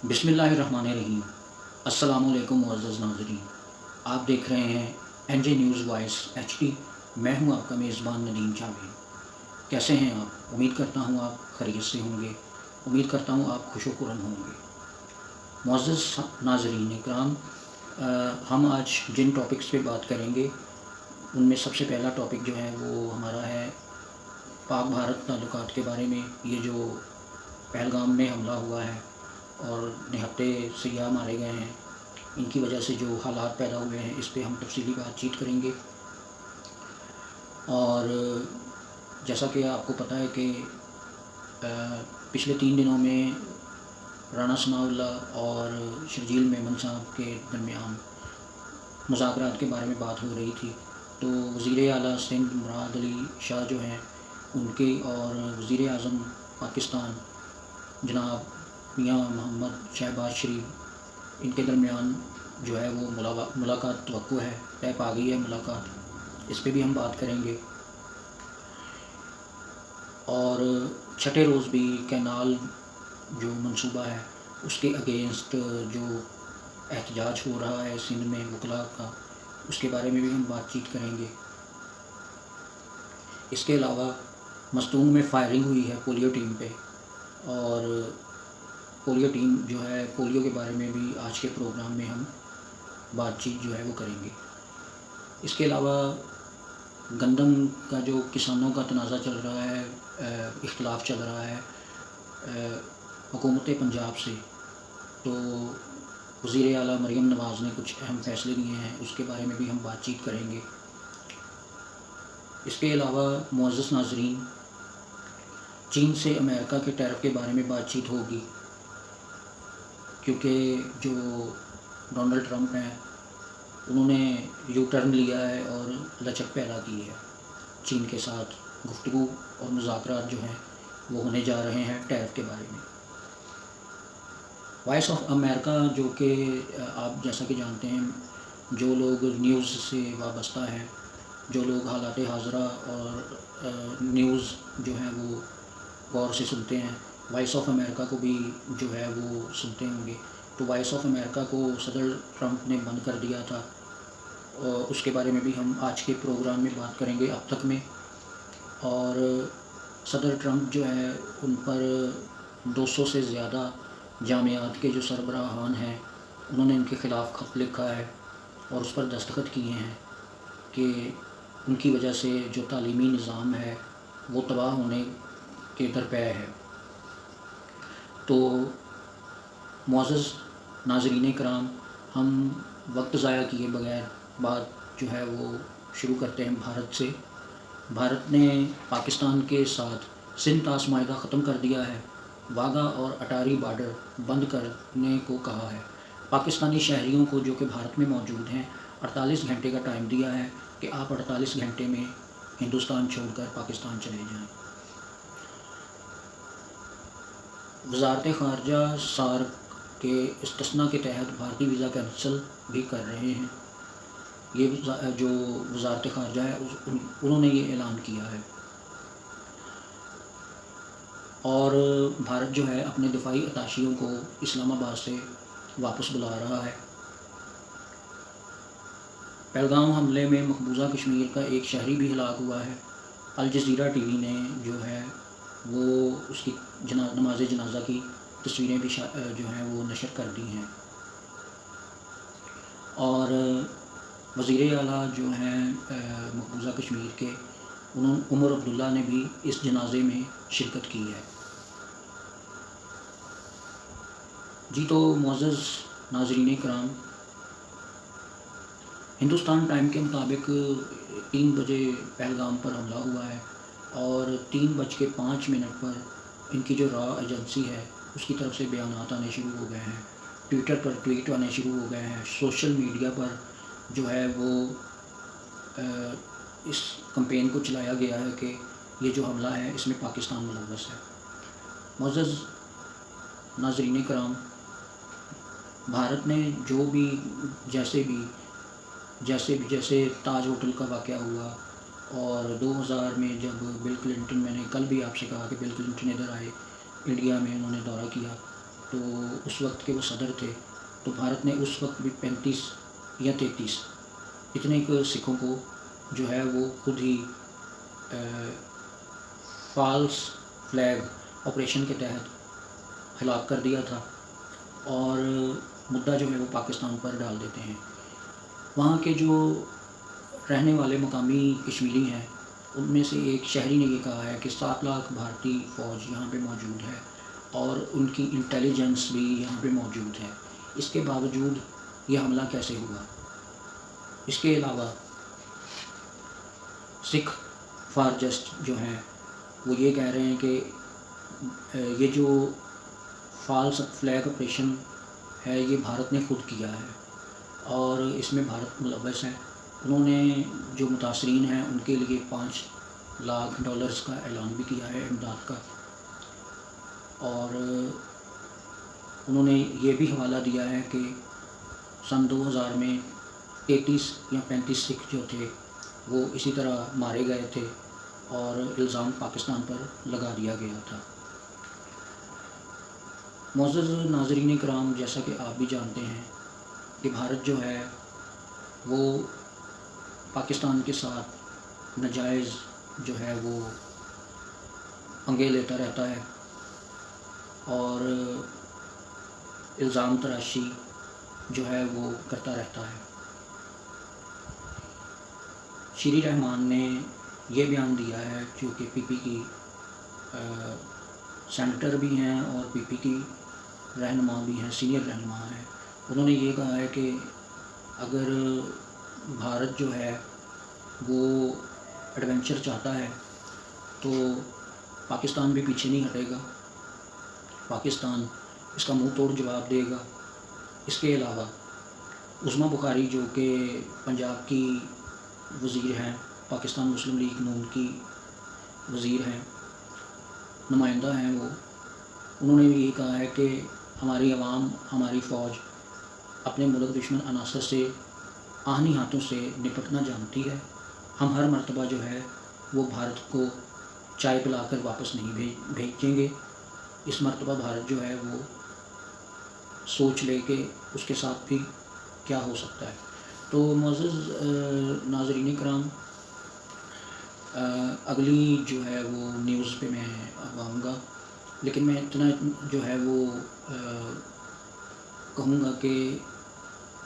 بسم اللہ الرحمن الرحیم۔ السلام علیکم معزز ناظرین، آپ دیکھ رہے ہیں این جے نیوز وائس ایچ ڈی۔ میں ہوں آپ کا میزبان ندیم جاوید۔ کیسے ہیں آپ؟ امید کرتا ہوں آپ خیریت سے ہوں گے، امید کرتا ہوں آپ خوش و خرم ہوں گے۔ معزز ناظرین اکرام، ہم آج جن ٹاپکس پہ بات کریں گے ان میں سب سے پہلا ٹاپک جو ہے وہ ہمارا ہے پاک بھارت تعلقات کے بارے میں۔ یہ جو پہلگام میں حملہ ہوا ہے اور نہتے سیاح مارے گئے ہیں، ان کی وجہ سے جو حالات پیدا ہوئے ہیں، اس پہ ہم تفصیلی بات چیت کریں گے۔ اور جیسا کہ آپ کو پتہ ہے کہ پچھلے 3 دنوں میں رانا ثناء اللہ اور شرجیل میمن صاحب کے درمیان مذاکرات کے بارے میں بات ہو رہی تھی، تو وزیر اعلیٰ سندھ مراد علی شاہ جو ہیں ان کے اور وزیر اعظم پاکستان جناب میاں محمد شہباز شریف، ان کے درمیان جو ہے وہ ملاقات توقع ہے، طے پا گئی ہے ملاقات، اس پہ بھی ہم بات کریں گے۔ اور چھٹے روز بھی کینال جو منصوبہ ہے اس کے اگینسٹ جو احتجاج ہو رہا ہے سندھ میں وکلاء کا، اس کے بارے میں بھی ہم بات چیت کریں گے۔ اس کے علاوہ مستونگ میں فائرنگ ہوئی ہے پولیو ٹیم پہ، اور پولیو ٹیم جو ہے پولیو کے بارے میں بھی آج کے پروگرام میں ہم بات چیت جو ہے وہ کریں گے۔ اس کے علاوہ گندم کا جو کسانوں کا تنازع چل رہا ہے، اختلاف چل رہا ہے حکومت پنجاب سے، تو وزیر اعلیٰ مریم نواز نے کچھ اہم فیصلے لیے ہیں، اس کے بارے میں بھی ہم بات چیت کریں گے۔ اس کے علاوہ معزز ناظرین، چین سے امریکہ کے ٹیرف کے بارے میں بات چیت ہوگی، کیونکہ جو ڈونلڈ ٹرمپ ہیں انہوں نے یو ٹرن لیا ہے اور لچک پیدا کی ہے۔ چین کے ساتھ گفتگو اور مذاکرات جو ہیں وہ ہونے جا رہے ہیں ٹیرف کے بارے میں۔ وائس آف امریکہ، جو کہ آپ جیسا کہ جانتے ہیں، جو لوگ نیوز سے وابستہ ہیں، جو لوگ حالات حاضرہ اور نیوز جو ہیں وہ غور سے سنتے ہیں، وائس آف امریکہ کو بھی جو ہے وہ سنتے ہوں گے۔ تو وائس آف امریکہ کو صدر ٹرمپ نے بند کر دیا تھا، اور اس کے بارے میں بھی ہم آج کے پروگرام میں بات کریں گے اب تک میں۔ اور صدر ٹرمپ جو ہے ان پر 200 سے زیادہ جامعات کے جو سربراہان ہیں انہوں نے ان کے خلاف خط لکھا ہے اور اس پر دستخط کیے ہیں کہ ان کی وجہ سے جو تعلیمی نظام ہے وہ تباہ ہونے کے درپے ہے۔ تو معزز ناظرین کرام، ہم وقت ضائع کیے بغیر بات جو ہے وہ شروع کرتے ہیں بھارت سے۔ بھارت نے پاکستان کے ساتھ سندھ طاس معاہدہ ختم کر دیا ہے، واگا اور اٹاری بارڈر بند کرنے کو کہا ہے۔ پاکستانی شہریوں کو جو کہ بھارت میں موجود ہیں 48 گھنٹے کا ٹائم دیا ہے کہ آپ 48 گھنٹے میں ہندوستان چھوڑ کر پاکستان چلے جائیں۔ وزارت خارجہ سارک کے استثناء کے تحت بھارتی ویزا کینسل بھی کر رہے ہیں۔ یہ جو وزارت خارجہ ہے انہوں نے یہ اعلان کیا ہے، اور بھارت جو ہے اپنے دفاعی اتاشیوں کو اسلام آباد سے واپس بلا رہا ہے۔ پہلگام حملے میں مقبوضہ کشمیر کا ایک شہری بھی ہلاک ہوا ہے۔ الجزیرہ ٹی وی نے جو ہے وہ اس کی نماز جنازہ کی تصویریں بھی جو ہیں وہ نشر کر دی ہیں۔ اور وزیر اعلیٰ جو ہیں مقبوضہ کشمیر کے عمر عبداللہ نے بھی اس جنازے میں شرکت کی ہے۔ جی تو معزز ناظرین کرام، ہندوستان ٹائم کے مطابق 3 بجے پہلگام پر حملہ ہوا ہے، اور 3:05 پر ان کی جو را ایجنسی ہے اس کی طرف سے بیانات آنے شروع ہو گئے ہیں، ٹویٹر پر ٹویٹ آنے شروع ہو گئے ہیں، سوشل میڈیا پر جو ہے وہ اس کمپین کو چلایا گیا ہے کہ یہ جو حملہ ہے اس میں پاکستان ملوث ہے۔ معزز ناظرین کرام، بھارت نے جو بھی جیسے تاج ہوٹل کا واقعہ ہوا، اور 2000 میں جب بل کلنٹن، میں نے کل بھی آپ سے کہا کہ بل کلنٹن ادھر آئے انڈیا میں، انہوں نے دورہ کیا، تو اس وقت کے وہ صدر تھے، تو بھارت نے اس وقت بھی 35 یا 33 اتنے کو سکھوں کو جو ہے وہ خود ہی فالس فلیگ آپریشن کے تحت ہلاک کر دیا تھا، اور مدعا جو ہے وہ پاکستان پر ڈال دیتے ہیں۔ وہاں کے جو رہنے والے مقامی کشمیری ہیں، ان میں سے ایک شہری نے یہ کہا ہے کہ 7 لاکھ بھارتی فوج یہاں پہ موجود ہے اور ان کی انٹیلیجنس بھی یہاں پہ موجود ہے، اس کے باوجود یہ حملہ کیسے ہوا؟ اس کے علاوہ سکھ فار جسٹ جو ہیں وہ یہ کہہ رہے ہیں کہ یہ جو فالس فلیگ آپریشن ہے یہ بھارت نے خود کیا ہے اور اس میں بھارت ملوث ہے۔ انہوں نے جو متاثرین ہیں ان کے لیے $5 لاکھ کا اعلان بھی کیا ہے امداد کا، اور انہوں نے یہ بھی حوالہ دیا ہے کہ سن 2000 میں 33 یا 35 سکھ جو تھے وہ اسی طرح مارے گئے تھے اور الزام پاکستان پر لگا دیا گیا تھا۔ معزز ناظرین کرام، جیسا کہ آپ بھی جانتے ہیں کہ بھارت جو ہے وہ پاکستان کے ساتھ ناجائز جو ہے وہ پنگے لیتا رہتا ہے اور الزام تراشی جو ہے وہ کرتا رہتا ہے۔ شیری رحمان نے یہ بیان دیا ہے، جو کہ پی پی کی سینیٹر بھی ہیں اور پی پی کی رہنما بھی ہیں، سینئر رہنما ہیں۔ انہوں نے یہ کہا ہے کہ اگر بھارت جو ہے وہ ایڈونچر چاہتا ہے تو پاکستان بھی پیچھے نہیں ہٹے گا، پاکستان اس کا منہ توڑ جواب دے گا۔ اس کے علاوہ عظمیٰ بخاری جو کہ پنجاب کی وزیر ہیں، پاکستان مسلم لیگ نون کی وزیر ہیں، نمائندہ ہیں وہ، انہوں نے بھی یہ کہا ہے کہ ہماری عوام، ہماری فوج اپنے ملک دشمن عناصر سے آہنی ہاتھوں سے نپٹنا جانتی ہے۔ ہم ہر مرتبہ جو ہے وہ بھارت کو چائے پلا کر واپس نہیں بھیجیں گے۔ اس مرتبہ بھارت جو ہے وہ سوچ لے کہ اس کے ساتھ بھی کیا ہو سکتا ہے۔ تو معزز ناظرین کرام، اگلی جو ہے وہ نیوز پہ میں اب آؤں گا، لیکن میں اتنا جو ہے وہ کہوں گا کہ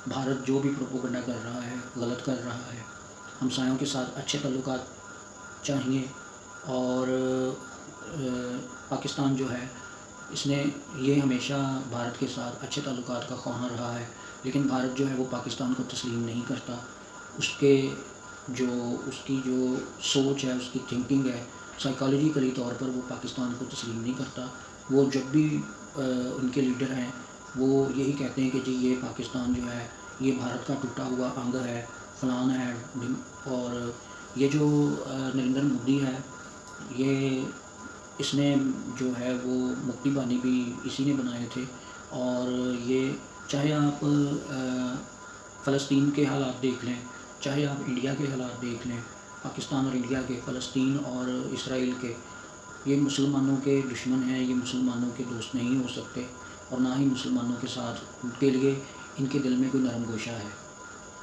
بھارت جو بھی پروپیگنڈا کر رہا ہے غلط کر رہا ہے۔ ہمسایوں کے ساتھ اچھے تعلقات چاہیے، اور پاکستان جو ہے اس نے یہ ہمیشہ بھارت کے ساتھ اچھے تعلقات کا خواہاں رہا ہے، لیکن بھارت جو ہے وہ پاکستان کو تسلیم نہیں کرتا۔ اس کی جو سوچ ہے، اس کی تھنکنگ ہے، سائیکالوجیکلی طور پر وہ پاکستان کو تسلیم نہیں کرتا۔ وہ جب بھی ان کے لیڈر ہیں وہ یہی کہتے ہیں کہ جی یہ پاکستان جو ہے یہ بھارت کا ٹوٹا ہوا انگ ہے، فلان ہے۔ اور یہ جو نریندر مودی ہے، اس نے جو ہے وہ مکتی بانی بھی اسی نے بنائے تھے، اور یہ چاہے آپ فلسطین کے حالات دیکھ لیں، چاہے آپ انڈیا کے حالات دیکھ لیں، پاکستان اور انڈیا کے، فلسطین اور اسرائیل کے، یہ مسلمانوں کے دشمن ہیں، یہ مسلمانوں کے دوست نہیں ہو سکتے، اور نہ ہی مسلمانوں کے ساتھ کے لیے ان کے دل میں کوئی نرم گوشہ ہے۔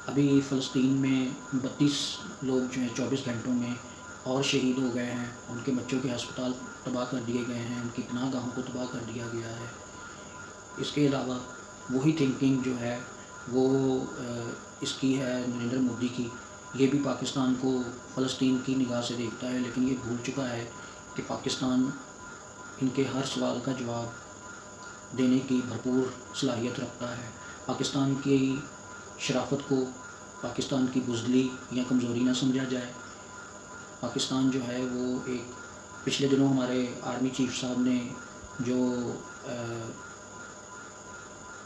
ابھی فلسطین میں 32 لوگ جو ہیں 24 گھنٹوں میں اور شہید ہو گئے ہیں، ان کے بچوں کے ہسپتال تباہ کر دیے گئے ہیں، ان کی پناہ گاہوں کو تباہ کر دیا گیا ہے۔ اس کے علاوہ وہی تھنکنگ جو ہے وہ اس کی ہے نریندر مودی کی، یہ بھی پاکستان کو فلسطین کی نگاہ سے دیکھتا ہے، لیکن یہ بھول چکا ہے کہ پاکستان ان کے ہر سوال کا جواب دینے کی بھرپور صلاحیت رکھتا ہے۔ پاکستان کی شرافت کو پاکستان کی بزدلی یا کمزوری نہ سمجھا جائے۔ پاکستان جو ہے وہ ایک، پچھلے دنوں ہمارے آرمی چیف صاحب نے جو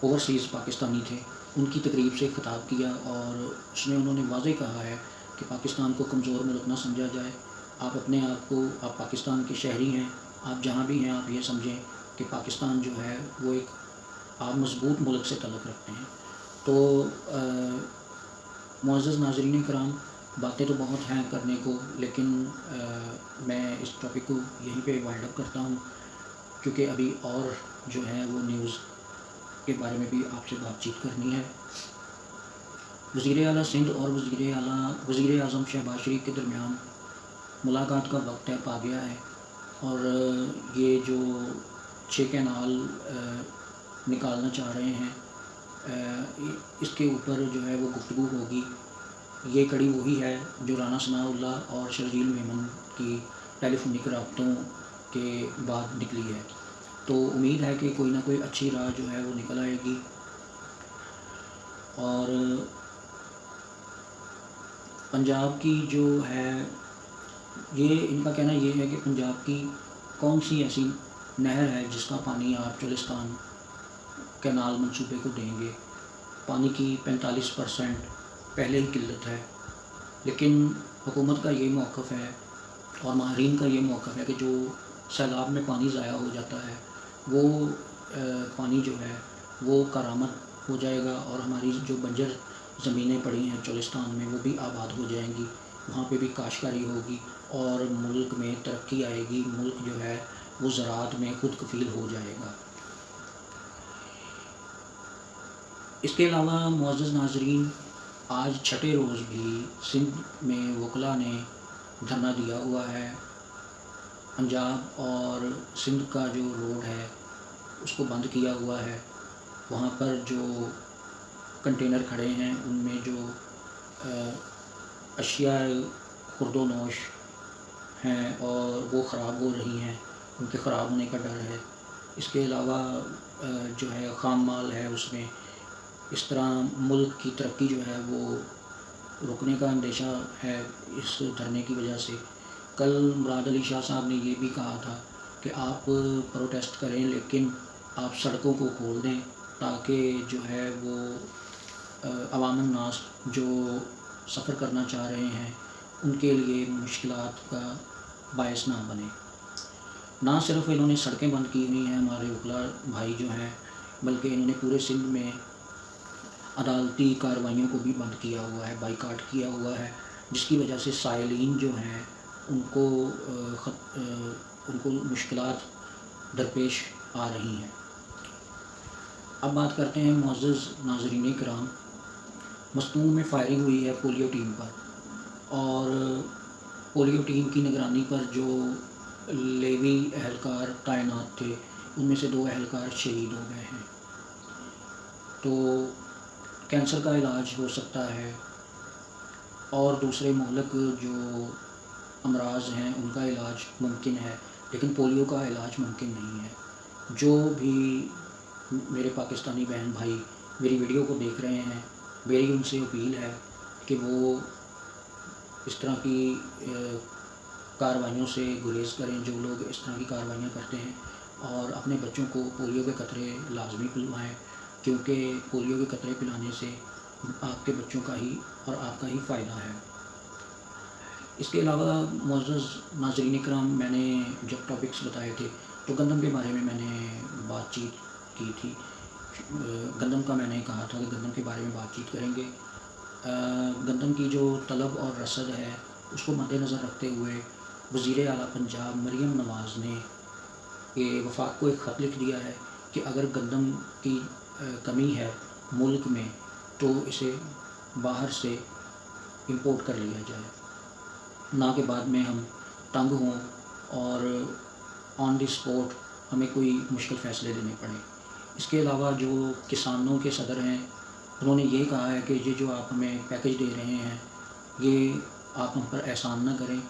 اوورسیز پاکستانی تھے ان کی تقریب سے خطاب کیا، اور انہوں نے واضح کہا ہے کہ پاکستان کو کمزور ملک نہ سمجھا جائے۔ آپ اپنے آپ کو، آپ پاکستان کے شہری ہیں، آپ جہاں بھی ہیں آپ یہ سمجھیں کہ پاکستان جو ہے وہ ایک آپ مضبوط ملک سے تعلق رکھتے ہیں۔ تو معزز ناظرین کرام، باتیں تو بہت ہیں کرنے کو، لیکن میں اس ٹاپک کو یہیں پہ وائنڈ اپ کرتا ہوں، کیونکہ ابھی اور جو ہے وہ نیوز کے بارے میں بھی آپ سے بات چیت کرنی ہے۔ وزیر اعلیٰ سندھ اور وزیر اعظم شہباز شریف کے درمیان ملاقات کا وقت طے پا گیا ہے، اور یہ جو 6 کینال نکالنا چاہ رہے ہیں، اس کے اوپر جو ہے وہ گفتگو ہوگی۔ یہ کڑی وہی ہے جو رانا ثناء اللہ اور شرجیل میمن کی ٹیلی فونک رابطوں کے بعد نکلی ہے، تو امید ہے کہ کوئی نہ کوئی اچھی راہ جو ہے وہ نکل آئے گی۔ اور پنجاب کی جو ہے، یہ ان کا کہنا یہ ہے کہ پنجاب کی کون سی ایسی نہر ہے جس کا پانی آپ چولستان کینال منصوبے کو دیں گے۔ پانی کی 45% پہلے ہی قلت ہے، لیکن حکومت کا یہ موقف ہے اور ماہرین کا یہ موقف ہے کہ جو سیلاب میں پانی ضائع ہو جاتا ہے وہ پانی جو ہے وہ کارآمد ہو جائے گا، اور ہماری جو بنجر زمینیں پڑی ہیں چولستان میں وہ بھی آباد ہو جائیں گی، وہاں پہ بھی کاشتکاری ہوگی اور ملک میں ترقی آئے گی، ملک جو ہے وہ زراعت میں خود کفیل ہو جائے گا۔ اس کے علاوہ معزز ناظرین، آج چھٹے روز بھی سندھ میں وکلاء نے دھرنا دیا ہوا ہے۔ پنجاب اور سندھ کا جو روڈ ہے اس کو بند کیا ہوا ہے، وہاں پر جو کنٹینر کھڑے ہیں ان میں جو اشیاء خرد و نوش ہیں اور وہ خراب ہو رہی ہیں، ان کے خراب ہونے کا ڈر ہے۔ اس کے علاوہ جو ہے خام مال ہے، اس میں اس طرح ملک کی ترقی جو ہے وہ رکنے کا اندیشہ ہے اس دھرنے کی وجہ سے۔ کل مراد علی شاہ صاحب نے یہ بھی کہا تھا کہ آپ پروٹیسٹ کریں لیکن آپ سڑکوں کو کھول دیں تاکہ جو ہے وہ عوام الناس جو سفر کرنا چاہ رہے ہیں ان کے لیے مشکلات کا باعث نہ بنے۔ نہ صرف انہوں نے سڑکیں بند کی ہوئی ہیں ہمارے وکلاء بھائی جو ہیں، بلکہ انہوں نے پورے سندھ میں عدالتی کارروائیوں کو بھی بند کیا ہوا ہے، بائیکاٹ کیا ہوا ہے، جس کی وجہ سے سائلین جو ہیں ان کو مشکلات درپیش آ رہی ہیں۔ اب بات کرتے ہیں معزز ناظرین کرام، مستونگ میں فائرنگ ہوئی ہے پولیو ٹیم پر، اور پولیو ٹیم کی نگرانی پر جو لیوی اہلکار تعینات تھے ان میں سے 2 اہلکار شہید ہو گئے ہیں۔ تو کینسر کا علاج ہو سکتا ہے اور دوسرے مہلک جو امراض ہیں ان کا علاج ممکن ہے، لیکن پولیو کا علاج ممکن نہیں ہے۔ جو بھی میرے پاکستانی بہن بھائی میری ویڈیو کو دیکھ رہے ہیں، میری ان سے اپیل ہے کہ وہ اس طرح کی کارروائیوں سے گریز کریں، جو لوگ اس طرح کی کارروائیاں کرتے ہیں، اور اپنے بچوں کو پولیو کے قطرے لازمی پلوائیں، کیونکہ پولیو کے قطرے پلانے سے آپ کے بچوں کا ہی اور آپ کا ہی فائدہ ہے۔ اس کے علاوہ معزز ناظرین کرام، میں نے جب ٹاپکس بتائے تھے تو گندم کے بارے میں نے بات چیت کی تھی۔ گندم کا میں نے کہا تھا کہ گندم کے بارے میں بات چیت کریں گے۔ گندم کی جو طلب اور رسد ہے اس کو مد نظر رکھتے ہوئے وزیر اعلیٰ پنجاب مریم نواز نے وفاق کو ایک خط لکھ دیا ہے کہ اگر گندم کی کمی ہے ملک میں تو اسے باہر سے امپورٹ کر لیا جائے، نہ کہ بعد میں ہم تنگ ہوں اور آن دی اسپوٹ ہمیں کوئی مشکل فیصلے لینے پڑیں۔ اس کے علاوہ جو کسانوں کے صدر ہیں انہوں نے یہ کہا ہے کہ یہ جو آپ ہمیں پیکج دے رہے ہیں یہ آپ ہم پر احسان نہ کریں،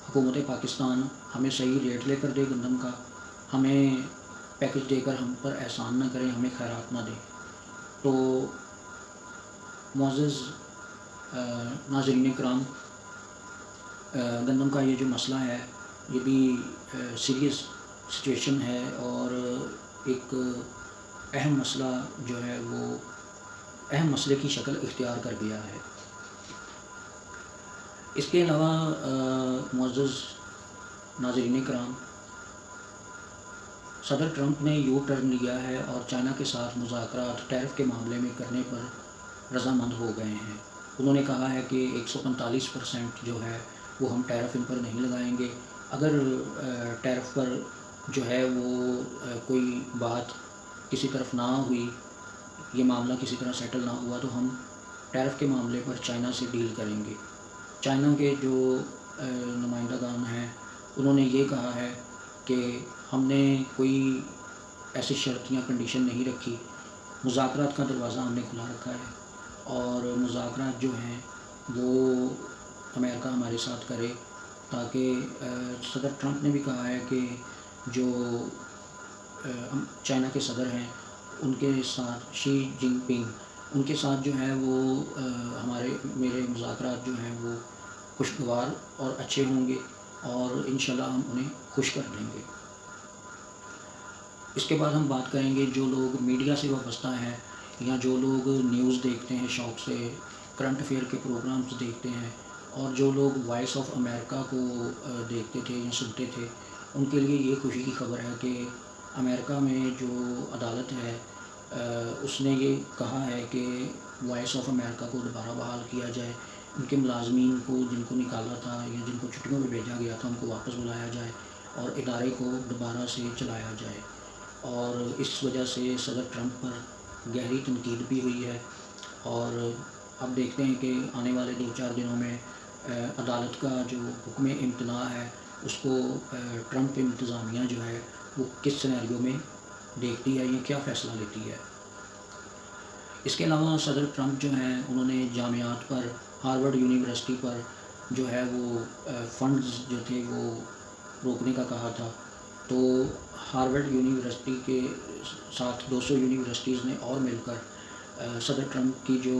حکومت پاکستان ہمیں صحیح ریٹ لے کر دے گندم کا، ہمیں پیکج دے کر ہم پر احسان نہ کریں، ہمیں خیرات نہ دیں۔ تو معزز ناظرین کرام، گندم کا یہ جو مسئلہ ہے یہ بھی سیریس سچویشن ہے اور ایک اہم مسئلہ جو ہے وہ اہم مسئلے کی شکل اختیار کر گیا ہے۔ اس کے علاوہ معزز ناظرین کرام، صدر ٹرمپ نے یو ٹرن لیا ہے اور چائنا کے ساتھ مذاکرات ٹیرف کے معاملے میں کرنے پر رضامند ہو گئے ہیں۔ انہوں نے کہا ہے کہ 145% جو ہے وہ ہم ٹیرف ان پر نہیں لگائیں گے۔ اگر ٹیرف پر جو ہے وہ کوئی بات کسی طرف نہ ہوئی، یہ معاملہ کسی طرح سیٹل نہ ہوا، تو ہم ٹیرف کے معاملے پر چائنا سے ڈیل کریں گے۔ چائنا کے جو نمائندہ گان ہیں انہوں نے یہ کہا ہے کہ ہم نے کوئی ایسی شرط یا کنڈیشن نہیں رکھی، مذاکرات کا دروازہ ہم نے کھلا رکھا ہے، اور مذاکرات جو ہیں وہ امریکہ ہمارے ساتھ کرے، تاکہ صدر ٹرمپ نے بھی کہا ہے کہ جو چائنا کے صدر ہیں ان کے ساتھ شی جن پنگ، ان کے ساتھ جو ہے وہ میرے مذاکرات جو ہیں وہ خوشگوار اور اچھے ہوں گے، اور انشاءاللہ ہم انہیں خوش کر دیں گے۔ اس کے بعد ہم بات کریں گے جو لوگ میڈیا سے وابستہ ہیں یا جو لوگ نیوز دیکھتے ہیں شوق سے، کرنٹ افیئر کے پروگرامز دیکھتے ہیں، اور جو لوگ وائس آف امریکہ کو دیکھتے تھے یا سنتے تھے، ان کے لیے یہ خوشی کی خبر ہے کہ امریکہ میں جو عدالت ہے اس نے یہ کہا ہے کہ وائس آف امریکہ کو دوبارہ بحال کیا جائے، ان کے ملازمین کو جن کو نکالا تھا یا جن کو چھٹیوں میں بھیجا گیا تھا ان کو واپس بلایا جائے اور ادارے کو دوبارہ سے چلایا جائے۔ اور اس وجہ سے صدر ٹرمپ پر گہری تنقید بھی ہوئی ہے، اور اب دیکھتے ہیں کہ آنے والے 2-4 دنوں میں عدالت کا جو حکم امتناع ہے اس کو ٹرمپ انتظامیہ جو ہے وہ کس سینیریو میں دیکھتی ہے یا کیا فیصلہ لیتی ہے۔ اس کے علاوہ صدر ٹرمپ جو ہیں انہوں نے جامعات پر، ہارورڈ یونیورسٹی پر جو ہے وہ فنڈز جو تھے وہ روکنے کا کہا تھا، تو ہارورڈ یونیورسٹی کے ساتھ 200 یونیورسٹیز نے اور مل کر صدر ٹرمپ کی جو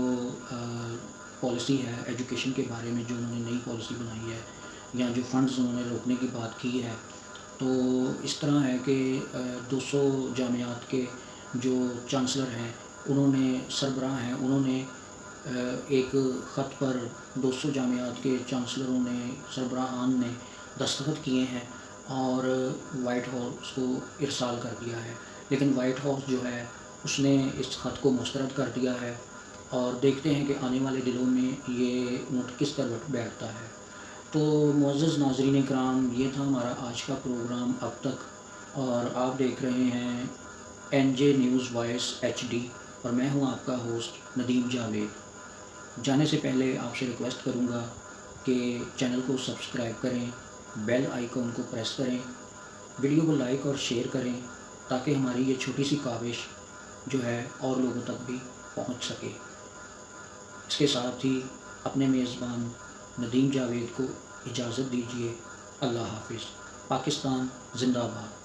پالیسی ہے ایجوکیشن کے بارے میں، جو انہوں نے نئی پالیسی بنائی ہے یا جو فنڈز انہوں نے روکنے کی بات کی ہے، تو اس طرح ہے کہ 200 جامعات کے جو چانسلر ہیں انہوں نے، سربراہ ہیں، انہوں نے ایک خط پر 200 جامعات کے چانسلروں نے، سربراہان نے دستخط کیے ہیں اور وائٹ ہاؤس کو ارسال کر دیا ہے، لیکن وائٹ ہاؤس جو ہے اس نے اس خط کو مسترد کر دیا ہے، اور دیکھتے ہیں کہ آنے والے دنوں میں یہ نوٹ کس طرح بیٹھتا ہے۔ تو معزز ناظرین کرام، یہ تھا ہمارا آج کا پروگرام اب تک، اور آپ دیکھ رہے ہیں NJ نیوز وائس HD، اور میں ہوں آپ کا ہوسٹ ندیم جاوید۔ جانے سے پہلے آپ سے ریکویسٹ کروں گا کہ چینل کو سبسکرائب کریں، بیل آئیکن کو پریس کریں، ویڈیو کو لائک اور شیئر کریں، تاکہ ہماری یہ چھوٹی سی کاوش جو ہے اور لوگوں تک بھی پہنچ سکے۔ اس کے ساتھ ہی اپنے میزبان ندیم جاوید کو اجازت دیجیے۔ اللہ حافظ۔ پاکستان زندہ باد۔